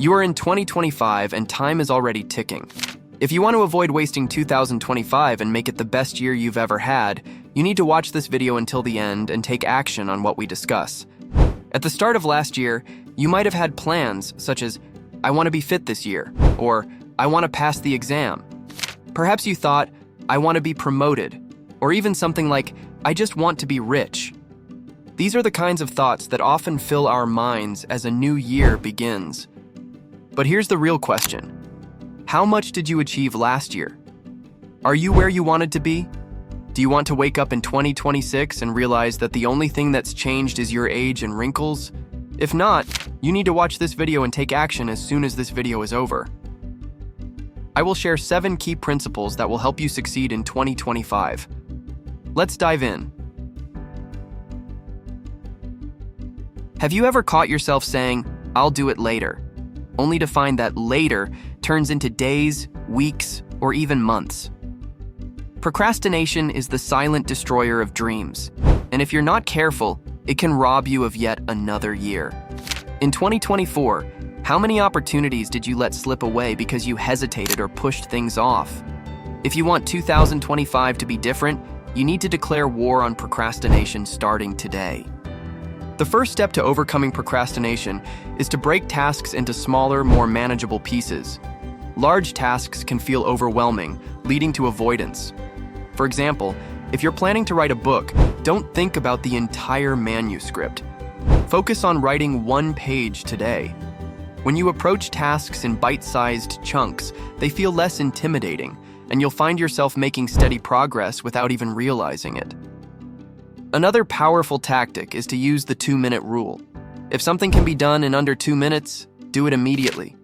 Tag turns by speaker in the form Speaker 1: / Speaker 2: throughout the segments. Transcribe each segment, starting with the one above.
Speaker 1: You are in 2025 and time is already ticking. If you want to avoid wasting 2025 and make it the best year you've ever had, you need to watch this video until the end and take action on what we discuss. At the start of last year, you might have had plans such as, I want to be fit this year, or I want to pass the exam. Perhaps you thought, I want to be promoted, or even something like, I just want to be rich. These are the kinds of thoughts that often fill our minds as a new year begins. But here's the real question. How much did you achieve last year? Are you where you wanted to be? Do you want to wake up in 2026 and realize that the only thing that's changed is your age and wrinkles? If not, you need to watch this video and take action as soon as this video is over. I will share 7 key principles that will help you succeed in 2025. Let's dive in. Have you ever caught yourself saying, I'll do it later, only to find that later turns into days, weeks, or even months? Procrastination is the silent destroyer of dreams, and if you're not careful, it can rob you of yet another year. In 2024, how many opportunities did you let slip away because you hesitated or pushed things off? If you want 2025 to be different, you need to declare war on procrastination starting today. The first step to overcoming procrastination is to break tasks into smaller, more manageable pieces. Large tasks can feel overwhelming, leading to avoidance. For example, if you're planning to write a book, don't think about the entire manuscript. Focus on writing 1 page today. When you approach tasks in bite-sized chunks, they feel less intimidating, and you'll find yourself making steady progress without even realizing it. Another powerful tactic is to use the 2-minute rule. If something can be done in under 2 minutes, do it immediately.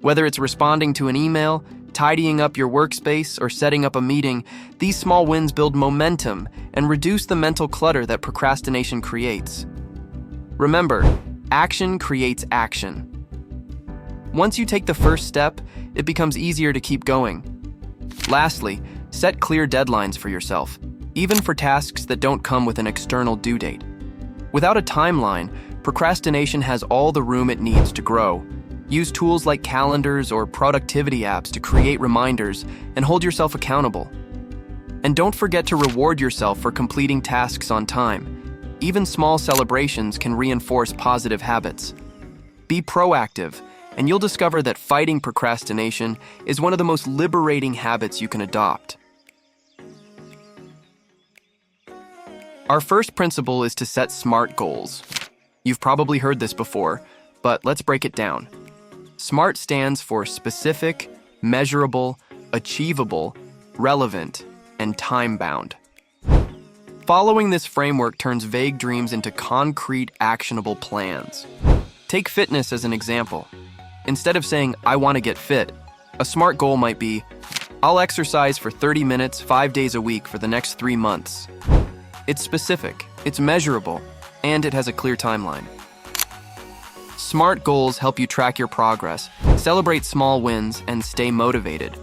Speaker 1: Whether it's responding to an email, tidying up your workspace, or setting up a meeting, these small wins build momentum and reduce the mental clutter that procrastination creates. Remember, action creates action. Once you take the first step, it becomes easier to keep going. Lastly, set clear deadlines for yourself, even for tasks that don't come with an external due date. Without a timeline, procrastination has all the room it needs to grow. Use tools like calendars or productivity apps to create reminders and hold yourself accountable. And don't forget to reward yourself for completing tasks on time. Even small celebrations can reinforce positive habits. Be proactive, and you'll discover that fighting procrastination is one of the most liberating habits you can adopt. Our first principle is to set SMART goals. You've probably heard this before, but let's break it down. SMART stands for specific, measurable, achievable, relevant, and time-bound. Following this framework turns vague dreams into concrete, actionable plans. Take fitness as an example. Instead of saying, I want to get fit, a SMART goal might be, I'll exercise for 30 minutes, 5 days a week for the next 3 months. It's specific, it's measurable, and it has a clear timeline. SMART goals help you track your progress, celebrate small wins, and stay motivated.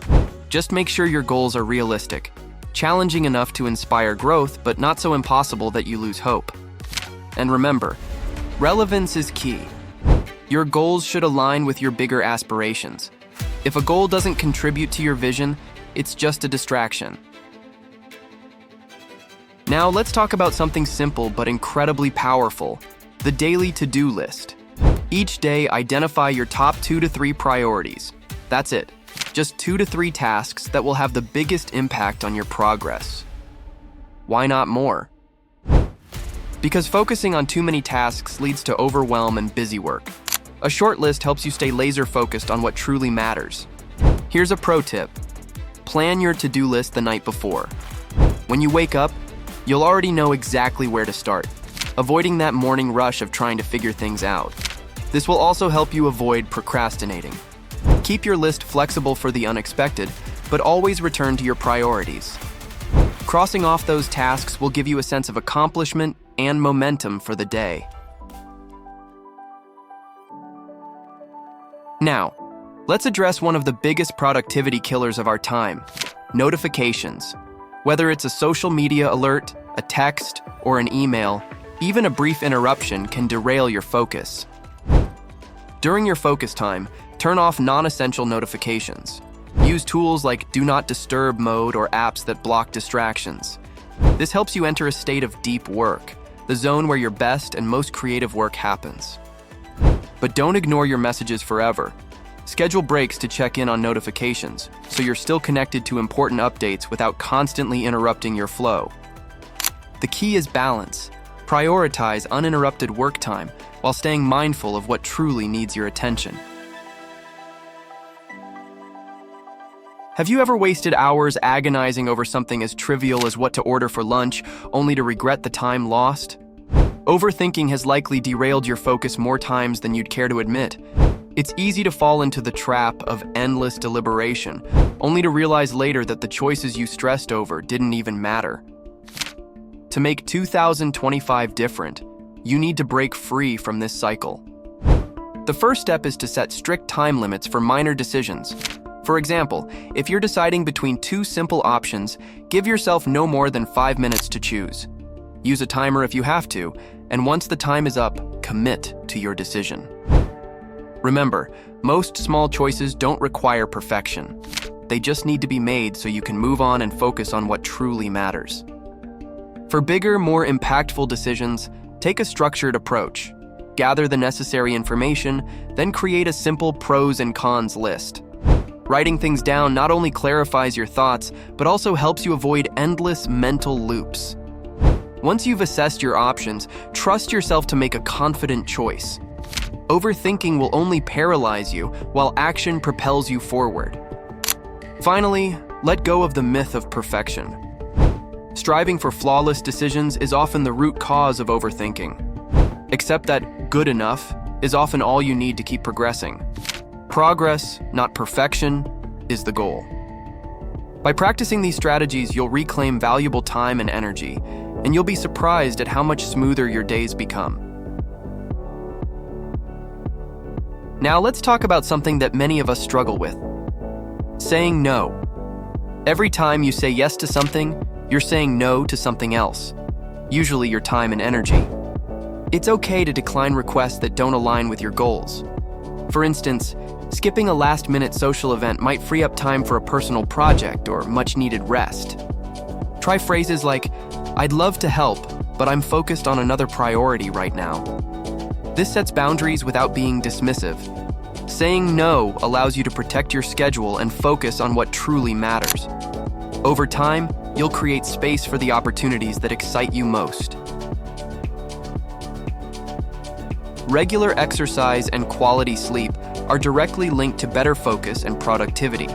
Speaker 1: Just make sure your goals are realistic, challenging enough to inspire growth, but not so impossible that you lose hope. And remember, relevance is key. Your goals should align with your bigger aspirations. If a goal doesn't contribute to your vision, it's just a distraction. Now let's talk about something simple but incredibly powerful, the daily to-do list. Each day, identify your top 2 to 3 priorities. That's it, just 2 to 3 tasks that will have the biggest impact on your progress. Why not more? Because focusing on too many tasks leads to overwhelm and busy work. A short list helps you stay laser-focused on what truly matters. Here's a pro tip. Plan your to-do list the night before. When you wake up, you'll already know exactly where to start, avoiding that morning rush of trying to figure things out. This will also help you avoid procrastinating. Keep your list flexible for the unexpected, but always return to your priorities. Crossing off those tasks will give you a sense of accomplishment and momentum for the day. Now, let's address one of the biggest productivity killers of our time, notifications. Whether it's a social media alert, a text, or an email, even a brief interruption can derail your focus. During your focus time, turn off non-essential notifications. Use tools like Do Not Disturb mode or apps that block distractions. This helps you enter a state of deep work, the zone where your best and most creative work happens. But don't ignore your messages forever. Schedule breaks to check in on notifications, so you're still connected to important updates without constantly interrupting your flow. The key is balance. Prioritize uninterrupted work time while staying mindful of what truly needs your attention. Have you ever wasted hours agonizing over something as trivial as what to order for lunch, only to regret the time lost? Overthinking has likely derailed your focus more times than you'd care to admit. It's easy to fall into the trap of endless deliberation, only to realize later that the choices you stressed over didn't even matter. To make 2025 different, you need to break free from this cycle. The first step is to set strict time limits for minor decisions. For example, if you're deciding between two simple options, give yourself no more than 5 minutes to choose. Use a timer if you have to, and once the time is up, commit to your decision. Remember, most small choices don't require perfection. They just need to be made so you can move on and focus on what truly matters. For bigger, more impactful decisions, take a structured approach. Gather the necessary information, then create a simple pros and cons list. Writing things down not only clarifies your thoughts, but also helps you avoid endless mental loops. Once you've assessed your options, trust yourself to make a confident choice. Overthinking will only paralyze you, while action propels you forward. Finally, let go of the myth of perfection. Striving for flawless decisions is often the root cause of overthinking. Accept that good enough is often all you need to keep progressing. Progress, not perfection, is the goal. By practicing these strategies, you'll reclaim valuable time and energy, and you'll be surprised at how much smoother your days become. Now let's talk about something that many of us struggle with: saying no. Every time you say yes to something, you're saying no to something else, usually your time and energy. It's okay to decline requests that don't align with your goals. For instance, skipping a last-minute social event might free up time for a personal project or much-needed rest. Try phrases like, "I'd love to help, but I'm focused on another priority right now." This sets boundaries without being dismissive. Saying no allows you to protect your schedule and focus on what truly matters. Over time, you'll create space for the opportunities that excite you most. Regular exercise and quality sleep are directly linked to better focus and productivity.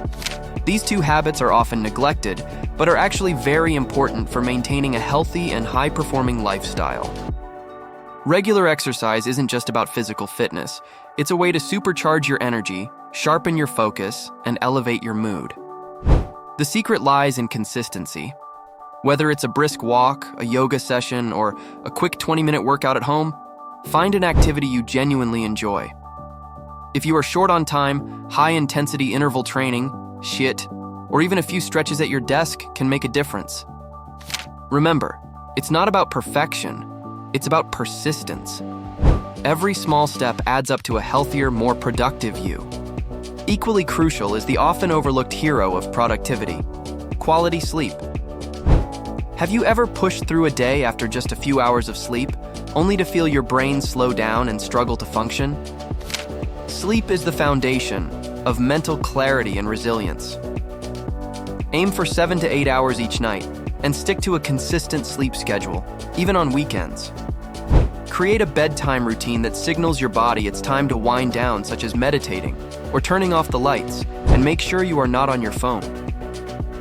Speaker 1: These two habits are often neglected, but are actually very important for maintaining a healthy and high-performing lifestyle. Regular exercise isn't just about physical fitness. It's a way to supercharge your energy, sharpen your focus, and elevate your mood. The secret lies in consistency. Whether it's a brisk walk, a yoga session, or a quick 20-minute workout at home, find an activity you genuinely enjoy. If you are short on time, high-intensity interval training, HIIT, or even a few stretches at your desk can make a difference. Remember, it's not about perfection, it's about persistence. Every small step adds up to a healthier, more productive you. Equally crucial is the often overlooked hero of productivity: quality sleep. Have you ever pushed through a day after just a few hours of sleep, only to feel your brain slow down and struggle to function? Sleep is the foundation of mental clarity and resilience. Aim for 7 to 8 hours each night and stick to a consistent sleep schedule, even on weekends. Create a bedtime routine that signals your body it's time to wind down, such as meditating or turning off the lights, and make sure you are not on your phone.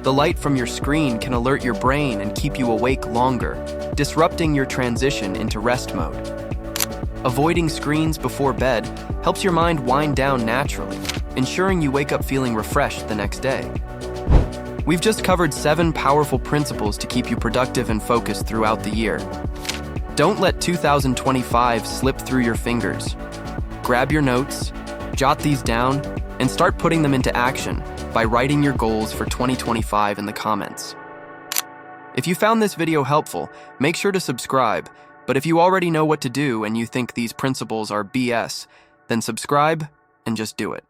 Speaker 1: The light from your screen can alert your brain and keep you awake longer, disrupting your transition into rest mode. Avoiding screens before bed helps your mind wind down naturally, ensuring you wake up feeling refreshed the next day. We've just covered 7 powerful principles to keep you productive and focused throughout the year. Don't let 2025 slip through your fingers. Grab your notes, jot these down, and start putting them into action by writing your goals for 2025 in the comments. If you found this video helpful, make sure to subscribe. But if you already know what to do and you think these principles are BS, Then subscribe and just do it.